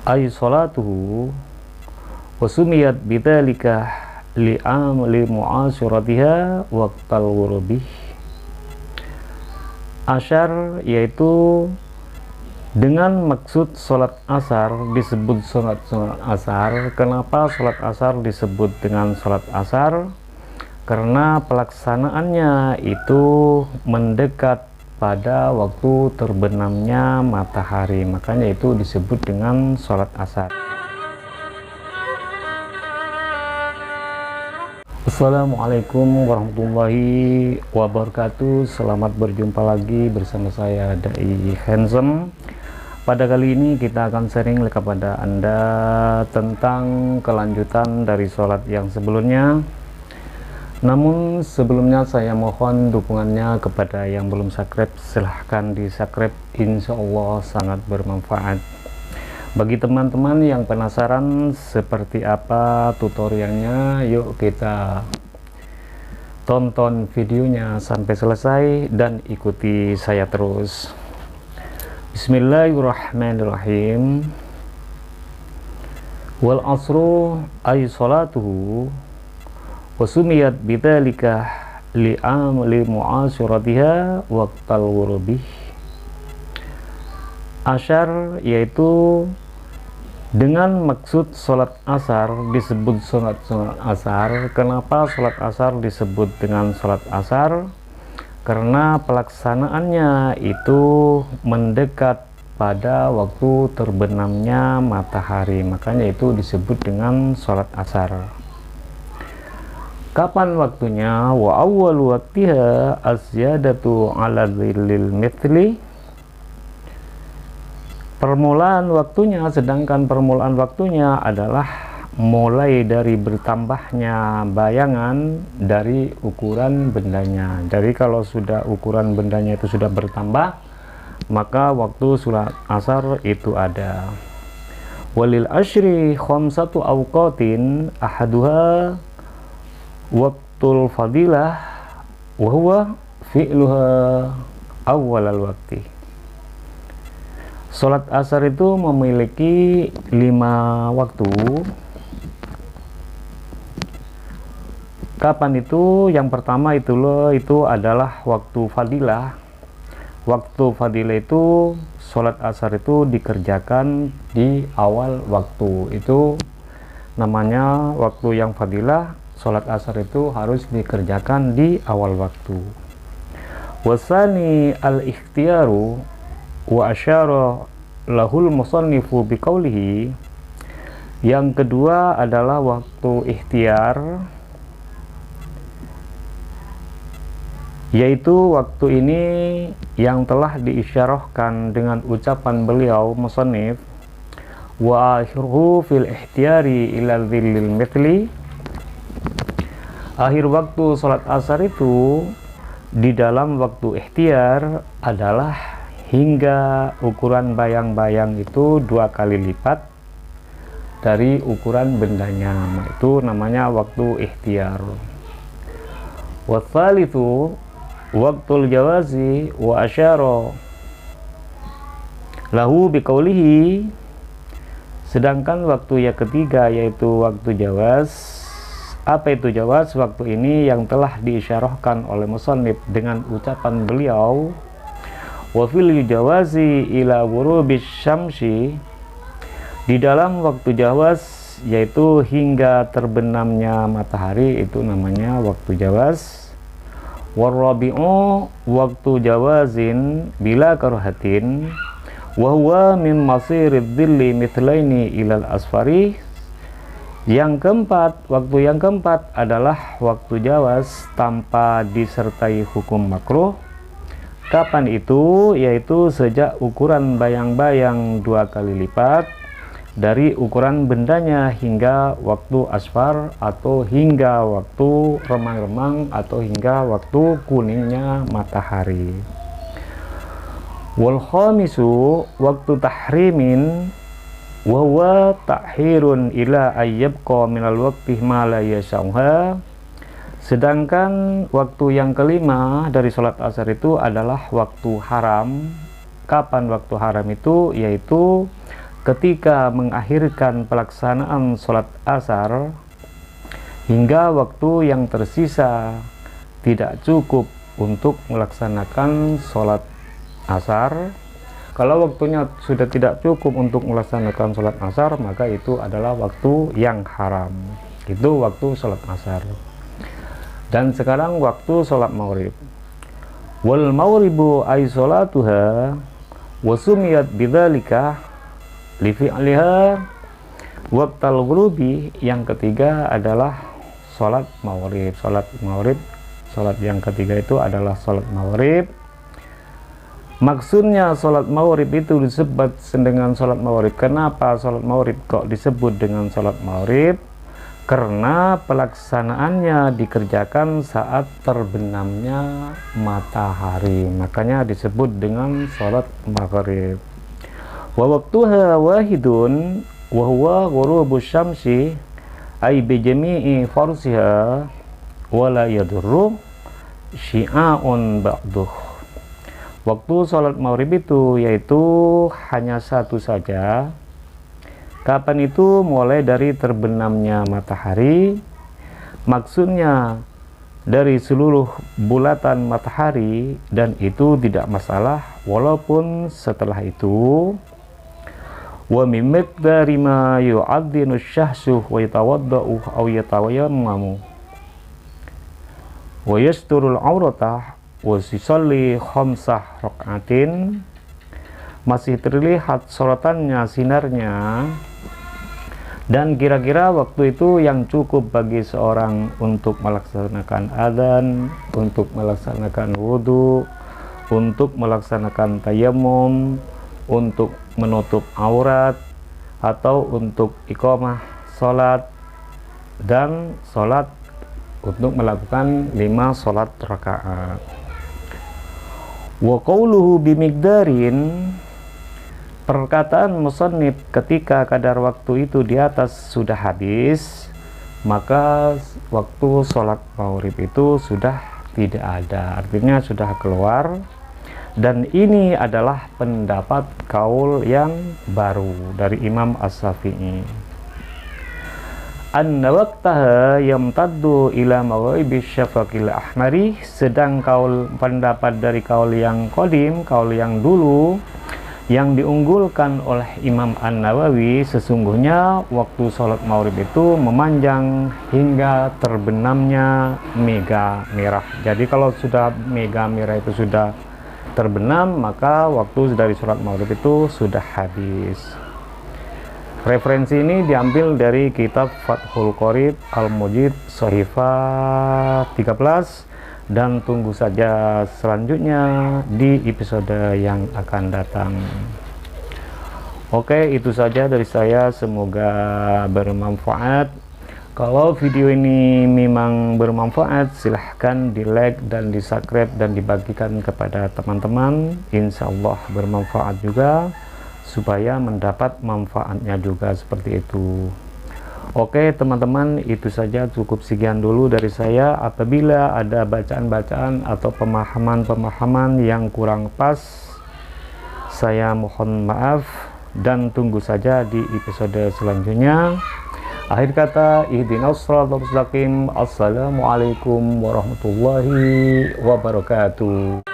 ay salatuhu wa sumiyat bidzalika li mu'asyiratiha waqtal ghurubih. Asyar yaitu dengan maksud sholat asar disebut sholat asar. Kenapa sholat asar disebut dengan sholat asar? Karena pelaksanaannya itu mendekat pada waktu terbenamnya matahari, makanya itu disebut dengan sholat asar. Assalamualaikum warahmatullahi wabarakatuh. Selamat berjumpa lagi bersama saya Dai Handsome. Pada kali ini kita akan sharing kepada Anda tentang kelanjutan dari sholat yang sebelumnya. Namun sebelumnya saya mohon dukungannya kepada yang belum subscribe, silahkan di subscribe, insya Allah sangat bermanfaat. Bagi teman-teman yang penasaran seperti apa tutorialnya, yuk kita tonton videonya sampai selesai dan ikuti saya terus. Bismillahirrahmanirrahim. Wal asru ay salatuhu wa sumiyat bidzalika li mu'asyiratiha waqtal ghurubih. Asyar yaitu dengan maksud sholat asar disebut sholat asar. Kenapa sholat asar disebut dengan sholat asar? Karena pelaksanaannya itu mendekat pada waktu terbenamnya matahari, makanya itu disebut dengan sholat asar. Kapan waktunya? Wa awwal waqtiha asyadatu ala dhillil mithli. Permulaan waktunya, sedangkan permulaan waktunya adalah mulai dari bertambahnya bayangan dari ukuran bendanya. Jadi kalau sudah ukuran bendanya itu sudah bertambah, maka waktu sholat asar itu ada. Walil ashri khamsatu awqatin ahaduha waqtul fadilah wa huwa fi'luha awwalal waqti. Sholat asar itu memiliki 5 waktu. Kapan itu? Yang pertama itu adalah waktu fadilah. Waktu fadilah itu sholat asar itu dikerjakan di awal waktu. Itu namanya waktu yang fadilah. Sholat asar itu harus dikerjakan di awal waktu. Wasani al-ikhtiyaru wa asyara lahul musannifu biqaulihi. Yang kedua adalah waktu ikhtiar, yaitu waktu ini yang telah diisyarahkan dengan ucapan beliau musannif, wa akhiruhu fil ihtiyari ila dhillil mithli. Akhir waktu sholat asar itu di dalam waktu ikhtiar adalah hingga ukuran bayang-bayang itu 2 kali lipat dari ukuran bendanya. Itu namanya waktu ikhtiar. Watsalitsu waqtul jawazi wa asyara lahu biqaulihi. Sedangkan waktu yang ketiga yaitu waktu jawaz. Apa itu jawaz? Waktu ini yang telah diisyarahkan oleh musannif dengan ucapan beliau, wa fil jawazi ila ghurubis syamsi. Di dalam waktu jawaz yaitu hingga terbenamnya matahari, itu namanya waktu jawaz. Warabi'u waktu jawazin bila karahatin wa huwa min masirid dhilli mithlaini ilal asfari. Yang keempat, waktu yang keempat adalah waktu jawaz tanpa disertai hukum makruh. Kapan itu? Yaitu sejak ukuran bayang-bayang 2 kali lipat dari ukuran bendanya hingga waktu asfar, atau hingga waktu remang-remang, atau hingga waktu kuningnya matahari. Wal khamisu waktu tahrimin wa huwa ta'khirun ila ayyabqa minal waqti ma la yashauha. Sedangkan waktu yang kelima dari sholat asar itu adalah waktu haram. Kapan waktu haram itu? Yaitu ketika mengakhirkan pelaksanaan sholat asar hingga waktu yang tersisa tidak cukup untuk melaksanakan sholat asar. Kalau waktunya sudah tidak cukup untuk melaksanakan sholat asar, maka itu adalah waktu yang haram. Itu waktu sholat asar. Dan sekarang waktu sholat maghrib. Wal maghribu ay sholatuha wa sumiyat bidzalika li fi'liha waqtal ghurubi. Yang ketiga adalah sholat maghrib. Sholat yang ketiga itu adalah sholat maghrib. Maksudnya sholat maghrib itu disebut dengan sholat maghrib. Kenapa sholat maghrib kok disebut dengan sholat maghrib? Karena pelaksanaannya dikerjakan saat terbenamnya matahari, makanya disebut dengan sholat maghrib. Wa waqtuha wahidun wa huwa ghurubus syamsi ay bi jami'i farsiha wa la yadurru syi'a'un ba'duh. Waktu sholat maghrib itu yaitu hanya satu saja. Kapan itu? Mulai dari terbenamnya matahari. Maksudnya dari seluruh bulatan matahari, dan itu tidak masalah walaupun setelah itu. Wa min miqdari ma yu'adzinu syahsu wa yatawadda'u aw yatawayammamu wa yasturul auratah wa yusalli khamsah rak'atin. Masih terlihat sorotannya, sinarnya, dan kira-kira waktu itu yang cukup bagi seorang untuk melaksanakan adzan, untuk melaksanakan wudhu, untuk melaksanakan tayammum, untuk menutup aurat, atau untuk iqamah sholat, dan sholat untuk melakukan 5 sholat rakaat. Wa qawluhu bimigdarin, perkataan musannif ketika kadar waktu itu di atas sudah habis, maka waktu sholat maghrib itu sudah tidak ada, artinya sudah keluar. Dan ini adalah pendapat kaul yang baru dari Imam As-Syafi'i. Anna waqtaha yamtaddu ila maghribi syafaqil ahmari. Sedang pendapat dari kaul yang qadim, kaul yang dulu, yang diunggulkan oleh Imam An-Nawawi, sesungguhnya waktu sholat maghrib itu memanjang hingga terbenamnya mega merah. Jadi kalau sudah mega merah itu sudah terbenam, maka waktu dari sholat maghrib itu sudah habis. Referensi ini diambil dari kitab Fathul Qorib Al-Mujid Shahifah 13, dan tunggu saja selanjutnya di episode yang akan datang. Oke, itu saja dari saya, semoga bermanfaat. Kalau video ini memang bermanfaat, silahkan di like dan di subscribe dan dibagikan kepada teman-teman. Insya Allah bermanfaat juga, supaya mendapat manfaatnya juga seperti itu. Oke teman-teman, itu saja, cukup sekian dulu dari saya. Apabila ada bacaan-bacaan atau pemahaman-pemahaman yang kurang pas, saya mohon maaf, dan tunggu saja di episode selanjutnya. Akhir kata, ihdinas shiratal mustaqim. Assalamualaikum warahmatullahi wabarakatuh.